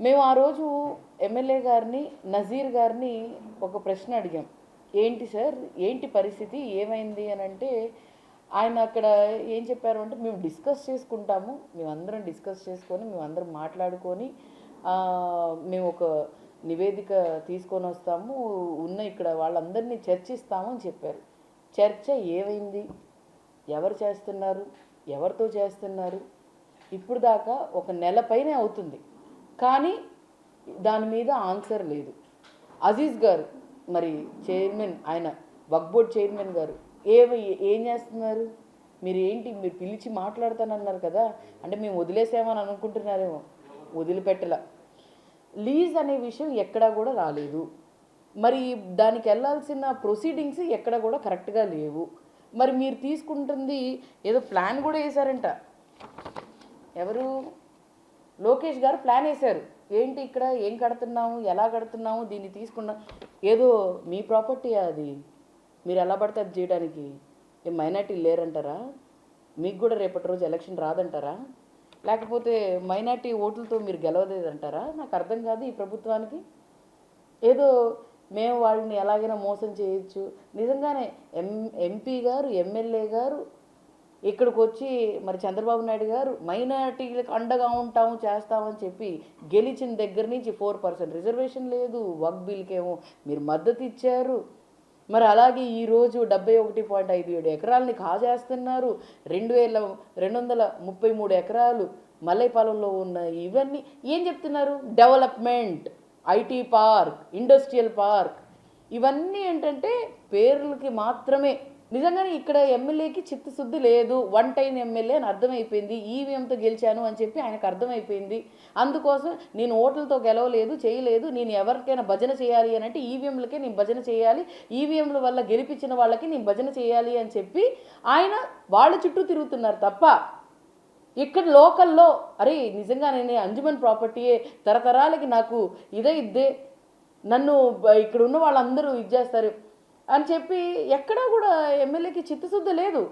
మేము ఆ రోజు ఎమ్మెల్యే గారిని, నజీర్ గారిని ఒక ప్రశ్న అడిగాం. ఏంటి సార్, ఏంటి పరిస్థితి, ఏమైంది అని అంటే, ఆయన అక్కడ ఏం చెప్పారు అంటే, మేము డిస్కస్ చేసుకుంటాము, మేమందరం డిస్కస్ చేసుకొని, మేమందరం మాట్లాడుకొని మేము ఒక నివేదిక తీసుకొని వస్తాము, ఉన్న ఇక్కడ వాళ్ళందరినీ చర్చిస్తాము అని చెప్పారు. చర్చ ఏమైంది, ఎవరు చేస్తున్నారు, ఎవరితో చేస్తున్నారు, ఇప్పుడు దాకా ఒక నెల పైనే అవుతుంది, కానీ దాని మీద ఆన్సర్ లేదు. అజీజ్ గారు మరి చైర్మన్, ఆయన వక్ఫ్ బోర్డ్ చైర్మన్ గారు ఏం చేస్తున్నారు, మీరు ఏంటి, మీరు పిలిచి మాట్లాడతానన్నారు కదా, అంటే మేము వదిలేసామని అనుకుంటున్నారేమో, వదిలిపెట్టలా. లీజ్ అనే విషయం ఎక్కడా కూడా రాలేదు, మరి దానికి వెళ్ళాల్సిన ప్రొసీడింగ్స్ ఎక్కడ కూడా కరెక్ట్గా లేవు. మరి మీరు తీసుకుంటుంది ఏదో ప్లాన్ కూడా వేశారంట. ఎవరు, లోకేష్ గారు ప్లాన్ వేశారు. ఏంటి ఇక్కడ ఏం కడుతున్నాము, ఎలా కడుతున్నాము, దీన్ని తీసుకున్నాం, ఏదో మీ ప్రాపర్టీ అది, మీరు ఎలా పడితే అది చేయడానికి. ఏం మైనార్టీలు లేరంటారా, మీకు కూడా రేపటి రోజు ఎలక్షన్ రాదంటారా, లేకపోతే మైనార్టీ ఓట్లతో మీరు గెలవలేదంటారా? నాకు అర్థం కాదు ఈ ప్రభుత్వానికి. ఏదో మేము వాళ్ళని ఎలాగైనా మోసం చేయొచ్చు. నిజంగానే ఎంపీ గారు, ఎమ్మెల్యే గారు ఇక్కడికి వచ్చి మరి చంద్రబాబు నాయుడు గారు మైనారిటీలకు అండగా ఉంటాము, చేస్తామని చెప్పి గెలిచిన దగ్గర నుంచి 4% రిజర్వేషన్ లేదు, వక్ బిల్కేమో మీరు మద్దతు ఇచ్చారు. మరి అలాగే ఈరోజు 71.57 ఎకరాలని కాజేస్తున్నారు. 2233 ఎకరాలు మల్లైపాలెంలో ఉన్న ఇవన్నీ ఏం చెప్తున్నారు, development, IT park, industrial park, ఇవన్నీ ఏంటంటే పేర్లకి మాత్రమే. నిజంగానే ఇక్కడ ఎమ్మెల్యేకి చిత్తశుద్ధి లేదు, వన్ టైం ఎమ్మెల్యే అని అర్థమైపోయింది, ఈవీఎంతో గెలిచాను అని చెప్పి ఆయనకు అర్థమైపోయింది. అందుకోసం నేను ఓట్లతో గెలవలేదు, చేయలేదు, నేను ఎవరికైనా భజన చేయాలి అని అంటే ఈవీఎంలకే నేను భజన చేయాలి, ఈవీఎంల వల్ల గెలిపించిన వాళ్ళకి నేను భజన చేయాలి అని చెప్పి ఆయన వాళ్ళ చుట్టూ తిరుగుతున్నారు తప్ప ఇక్కడ లోకల్లో అరే నిజంగా నేను అంజుమన్ ప్రాపర్టీయే తరతరాలకి నాకు ఇదే నన్ను ఇక్కడ ఉన్న వాళ్ళందరూ ఇది చేస్తారు అని చెప్పి ఎక్కడా కూడా ఎమ్మెల్యేకి చిత్తశుద్ధి లేదు.